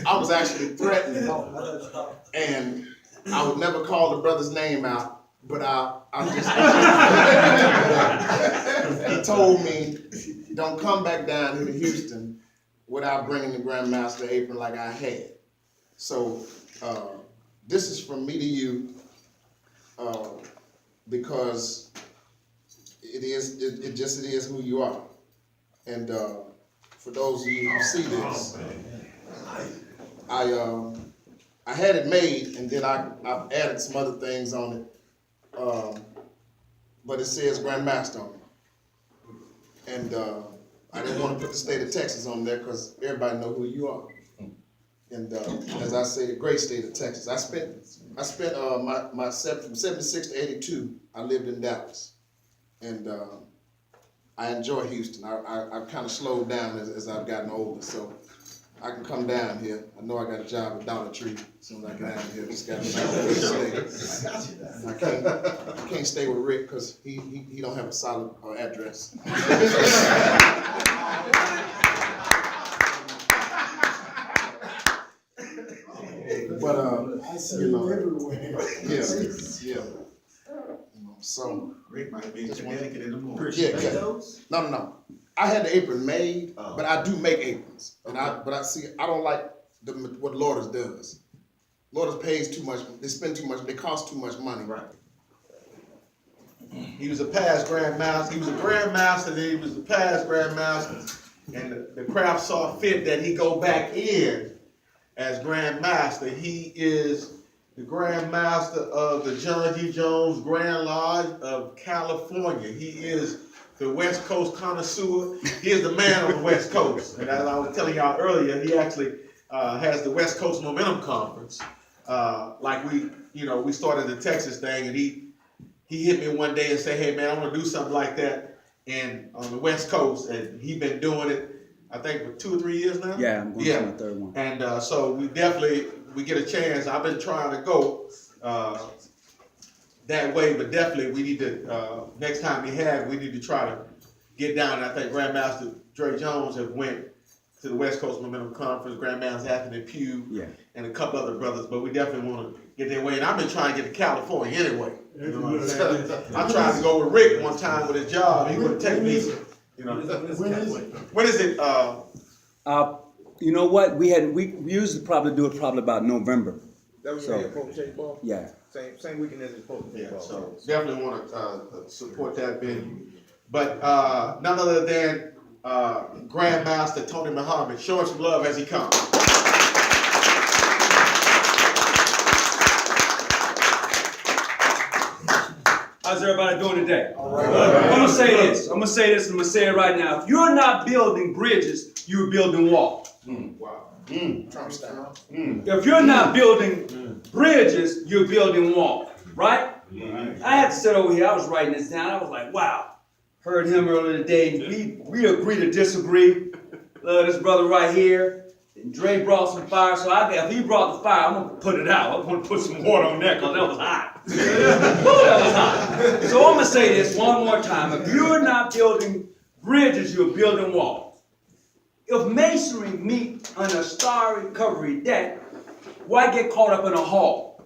I was actually threatened, and I would never call the brother's name out, but he told me, don't come back down here to Houston without bringing the Grandmaster apron like I had. So this is from me to you, because it is who you are. And for those of you who see this, I had it made, and then I've added some other things on it, but it says Grandmaster on it. And I didn't want to put the state of Texas on there because everybody know who you are. And as I say, the great state of Texas. I spent from 76 to 82, I lived in Dallas. And I enjoy Houston. I've kind of slowed down as I've gotten older, so I can come down here. I know I got a job at Dollar Tree as soon as I get out of here. Just got to stay. I can't stay with Rick because he don't have a solid address. But I see you everywhere. Yeah. So Rick might be in Connecticut in the morning. Yeah. No. I had the apron made, but I do make aprons, and I don't like what Lourdes does. Lourdes pays too much. They spend too much. They cost too much money. Right. He was a past grandmaster. He was a grandmaster. Then he was a past grandmaster, and the craft saw fit that he go back in as grandmaster. He is the grandmaster of the John G. Jones Grand Lodge of California. He is the West Coast connoisseur. He is the man on the West Coast. And as I was telling y'all earlier, he actually has the West Coast Momentum Conference. Like we started the Texas thing, and he hit me one day and said, "Hey man, I want to do something like that and on the West Coast." And he's been doing it, I think, for 2 or 3 years now. Yeah, I'm going to my third one. And so we get a chance. I've been trying to go that way, but definitely we need to, next time we need to try to get down. And I think Grandmaster Dre Jones have went to the West Coast Momentum Conference, Grandmaster Anthony Pugh, and a couple other brothers, but we definitely want to get their way. And I've been trying to get to California anyway. You know what I'm saying? I tried to go with Rick one time with his job. He wouldn't take me. You know. When is it? You know what? We usually probably do it probably about November. That was your potentate ball? Yeah. Same weekend as his potentate ball. So definitely want to support that venue. But none other than Grandmaster Tony Muhammad, showing some love as he comes. How's everybody doing today? All right. I'm gonna say this, and I'm gonna say it right now. If you're not building bridges, you're building walls. Wow. Trump style. If you're not building bridges, you're building walls, right? I had to sit over here, I was writing this down, I was like, wow. Heard him earlier today, we agree to disagree. This brother right here, and Dre brought some fire, so if he brought the fire, I'm gonna put it out. I'm gonna put some water on that, because that was hot. Woo, that was hot. So I'm gonna say this one more time. If you're not building bridges, you're building walls. If masonry meet on a star recovery deck, why get caught up in a hall?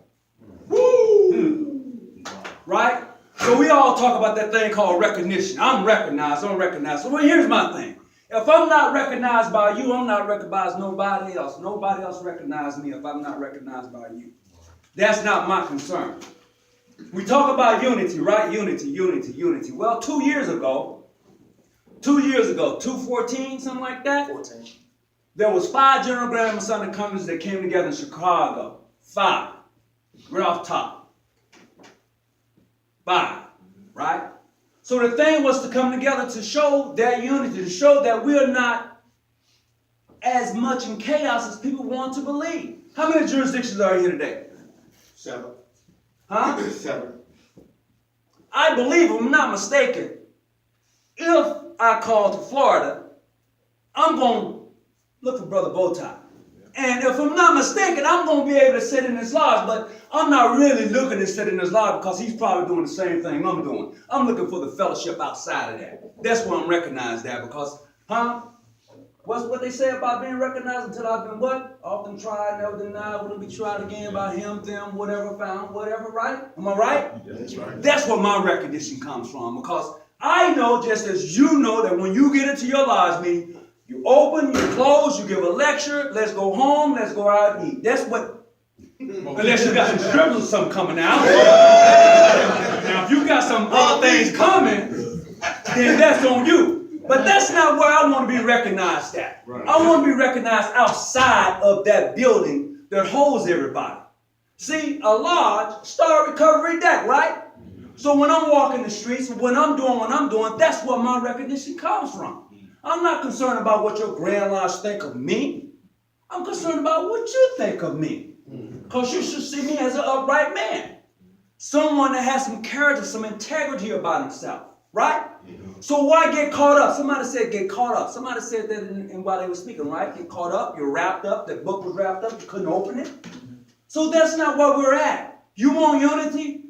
Woo! Right? So we all talk about that thing called recognition. I'm recognized. So here's my thing. If I'm not recognized by you, I'm not recognized by nobody else. Nobody else recognizes me if I'm not recognized by you. That's not my concern. We talk about unity, right? Unity. Well, 2 years ago, 214, something like that. 14. There was 5 General Grant Masonic companies that came together in Chicago. 5. Right off top. 5, right? So the thing was to come together to show that unity, to show that we are not as much in chaos as people want to believe. How many jurisdictions are here today? 7. Huh? 7. I believe, if I'm not mistaken, if I call to Florida, I'm going to look for Brother Bowtie. And if I'm not mistaken, I'm going to be able to sit in his lodge, but I'm not really looking to sit in his lodge because he's probably doing the same thing I'm doing. I'm looking for the fellowship outside of that. That's where I'm recognized at because, what's what they say about being recognized until I've been what? Often tried, never denied, wouldn't be tried again by him, them, whatever, found, whatever, right? Am I right? That's right. That's where my recognition comes from because I know, just as you know, that when you get into your lodge meeting, you open, you close, you give a lecture, let's go home, let's go out and eat. That's what, unless you got some strippers or something coming out. Now, if you got some other things coming, then that's on you. But that's not where I want to be recognized at. I want to be recognized outside of that building that holds everybody. See, a lodge, Star Recovery Deck, right? So when I'm walking the streets, when I'm doing what I'm doing, that's where my recognition comes from. I'm not concerned about what your Grand Lodge think of me. I'm concerned about what you think of me. Because you should see me as an upright man. Someone that has some character, some integrity about himself. Right? So why get caught up? Somebody said get caught up. Somebody said that in while they were speaking, right? Get caught up, you're wrapped up, that book was wrapped up, you couldn't open it. So that's not where we're at. You want unity?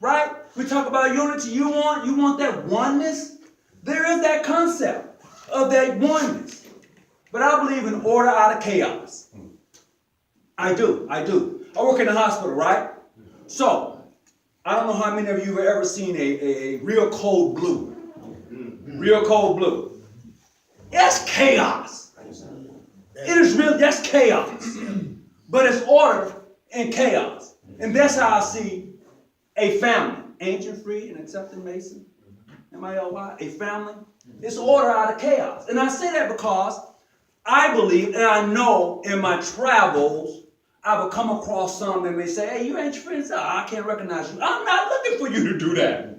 Right? We talk about unity. You want that oneness? There is that concept of that oneness. But I believe in order out of chaos. I do. I work in the hospital, right? So, I don't know how many of you have ever seen a real cold blue. Real cold blue. That's chaos. It is real, that's chaos. But it's order and chaos. And that's how I see a family. Ancient, free, and accepted Mason. M-I-L-Y. A family. It's order out of chaos. And I say that because I believe and I know in my travels, I will come across some that may say, hey, you ain't your friends. I can't recognize you. I'm not looking for you to do that.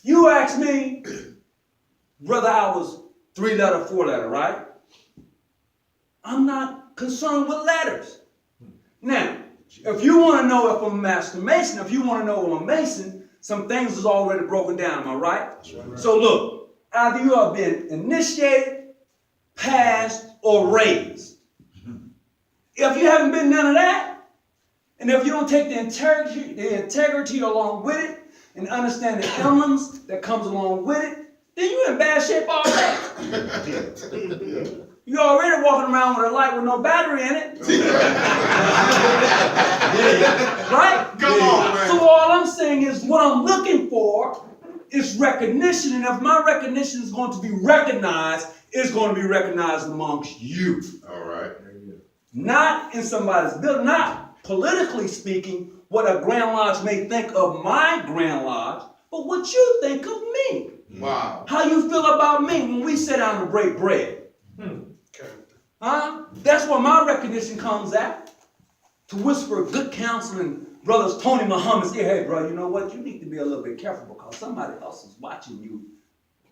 You asked me whether I was 3-letter, 4-letter, right? I'm not concerned with letters. Now, if you want to know if I'm a Master Mason, if you want to know if I'm a Mason, some things is already broken down, am I right? Right. So look, either you have been initiated, passed, or raised. If you haven't been none of that, and if you don't take the integrity along with it, and understand the emblems that comes along with it, then you're in bad shape already. You're already walking around with a light with no battery in it. Right? Come on, man. So all I'm saying is what I'm looking for is recognition. And if my recognition is going to be recognized, it's going to be recognized amongst you. All right. Not in somebody's building, not politically speaking, what a Grand Lodge may think of my Grand Lodge, but what you think of me. Wow. How you feel about me when we sit down to break bread. That's where my recognition comes at. To whisper good counsel in brothers Tony Muhammad's ear, hey bro, you know what? You need to be a little bit careful because somebody else is watching you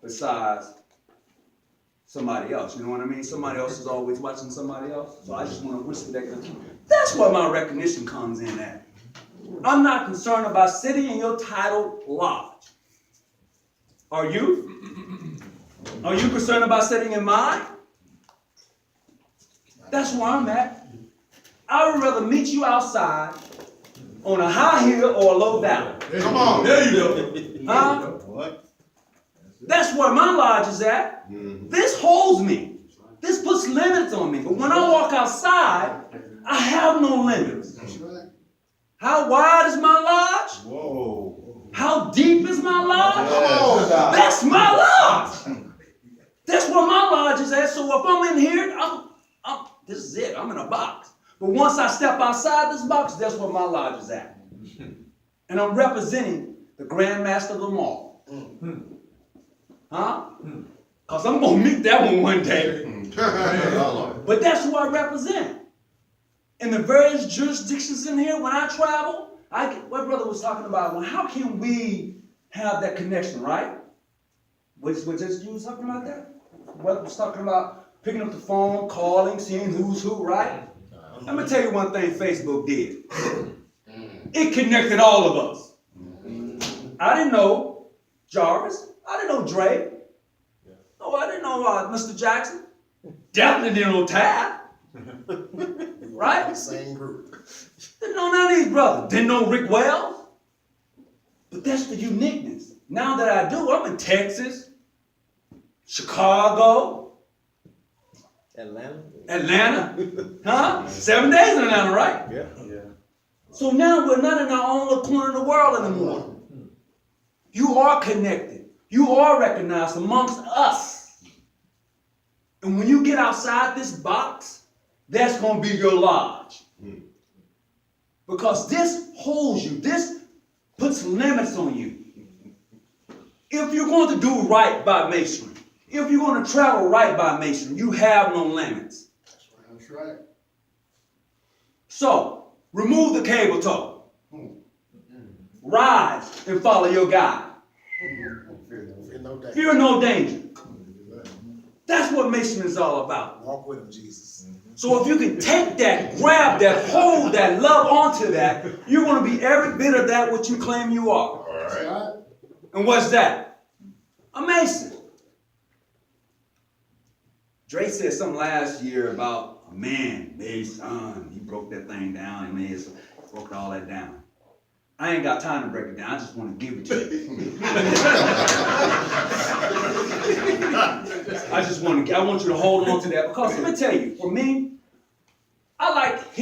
besides somebody else. You know what I mean? Somebody else is always watching somebody else. So I just want to whisper that good counsel. That's where my recognition comes in at. I'm not concerned about sitting in your titled lodge. Are you? Are you concerned about sitting in mine? That's where I'm at. I would rather meet you outside on a high hill or a low valley. Come on. There you go. That's where my lodge is at. This holds me. This puts limits on me. But when I walk outside, I have no limits. How wide is my lodge? Whoa. How deep is my lodge? Yes. That's my lodge. That's where my lodge is at. So if I'm in here, this is it. I'm in a box. But once I step outside this box, that's where my lodge is at. And I'm representing the Grand Master Lamar. Because I'm going to meet that one day. But that's who I represent. In the various jurisdictions in here, when I travel, what brother was talking about, well, how can we have that connection, right? Was just you was talking about that? Brother was talking about picking up the phone, calling, seeing who's who, right? Let me tell you one thing Facebook did. It connected all of us. I didn't know Jarvis. I didn't know Dre. No, I didn't know Mr. Jackson. Definitely didn't know Tab. Right? Same group. Didn't know none of these brothers. Didn't know Rick Wells. But that's the uniqueness. Now that I do, I'm in Texas, Chicago, Atlanta. Huh? 7 days in Atlanta, right? Yeah. So now we're not in our own little corner of the world anymore. You are connected. You are recognized amongst us. And when you get outside this box, that's going to be your lodge. Because this holds you. This puts limits on you. If you're going to do right by Masonry, if you're going to travel right by Masonry, you have no limits. That's right. So, remove the cable toe. Rise and follow your guide. Fear no day. Fear no danger. That's what Masonry is all about. Walk with him, Jesus. So if you can take that, grab that, hold that, love onto that, you're going to be every bit of that what you claim you are. That's right. And what's that? A Mason. Dre said something last year about a man made his son. He broke that thing down and broke all that down. I ain't got time to break it down. I just want to give it to you. I want you to hold on to that because let me tell you, for me, I like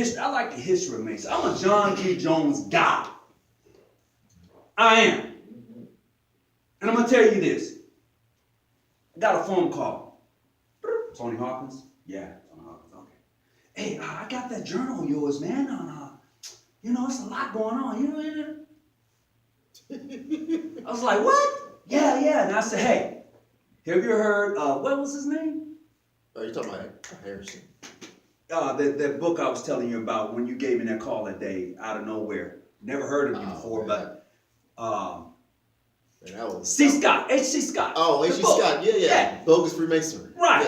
the history of Mason. I'm a John G. Jones guy. I am. And I'm gonna tell you this. I got a phone call. Tony Hawkins? Yeah, Tony Hawkins, okay. Hey, I got that journal of yours, man. It's a lot going on. I was like, what? Yeah. And I said, hey, have you heard, what was his name? Oh, you're talking about Harrison. That book I was telling you about when you gave me that call that day out of nowhere. Never heard of you before, but that was C. Scott, H.C. Scott. Oh, H.C. Scott, yeah. Bogus Freemasonry. Right.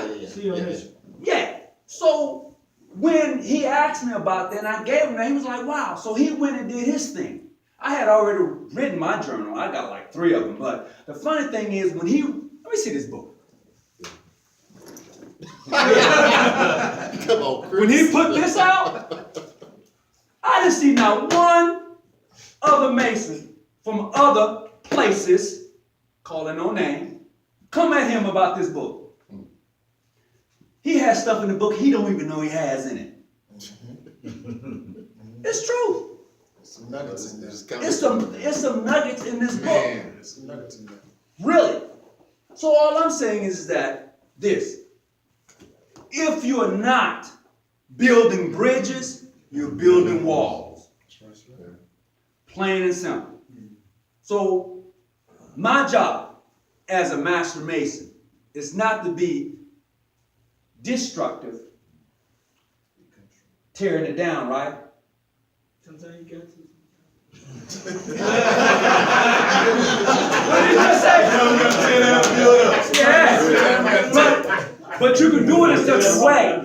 Yeah. So when he asked me about that, and I gave him that, he was like, wow. So he went and did his thing. I had already written my journal. I got like 3 of them. But the funny thing is let me see this book. Come on, Chris. When he put this out, I didn't see not one other Mason from other places, calling no name, come at him about this book. He has stuff in the book he don't even know he has in it. It's true. Some nuggets in there. It's some nuggets in this book. Man, there's some nuggets in there. Really. So all I'm saying is that this. If you're not building bridges, you're building walls. Plain and simple. So my job as a master mason is not to be destructive, tearing it down, right? Sometimes you got to. What did you say? Yeah. But you can do it in such a way.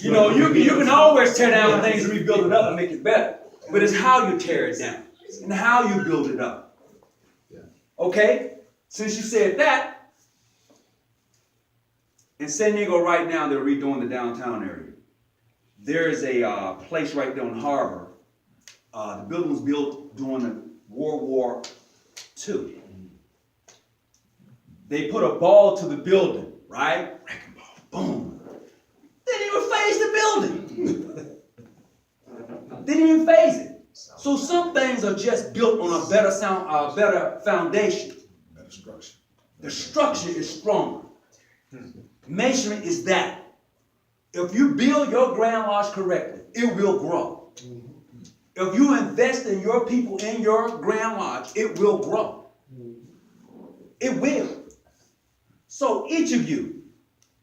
You can always tear down things and rebuild it up and make it better. But it's how you tear it down and how you build it up. Okay? Since you said that, in San Diego right now, they're redoing the downtown area. There is a place right there on Harbor. The building was built during World War II. They put a ball to the building, right? Wrecking ball, boom. They didn't even phase the building. They didn't even phase it. So some things are just built on a better foundation. Better structure. The structure is stronger. Masonry is that. If you build your Grand Lodge correctly, it will grow. If you invest in your people in your Grand Lodge, it will grow. It will. So each of you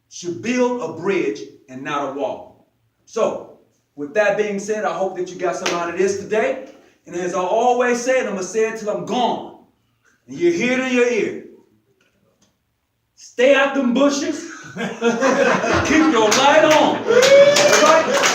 should build a bridge and not a wall. So, with that being said, I hope that you got some out of this today. And as I always say, and I'm going to say it till I'm gone, and you hear it in your ear, stay out them bushes, keep your light on. All right?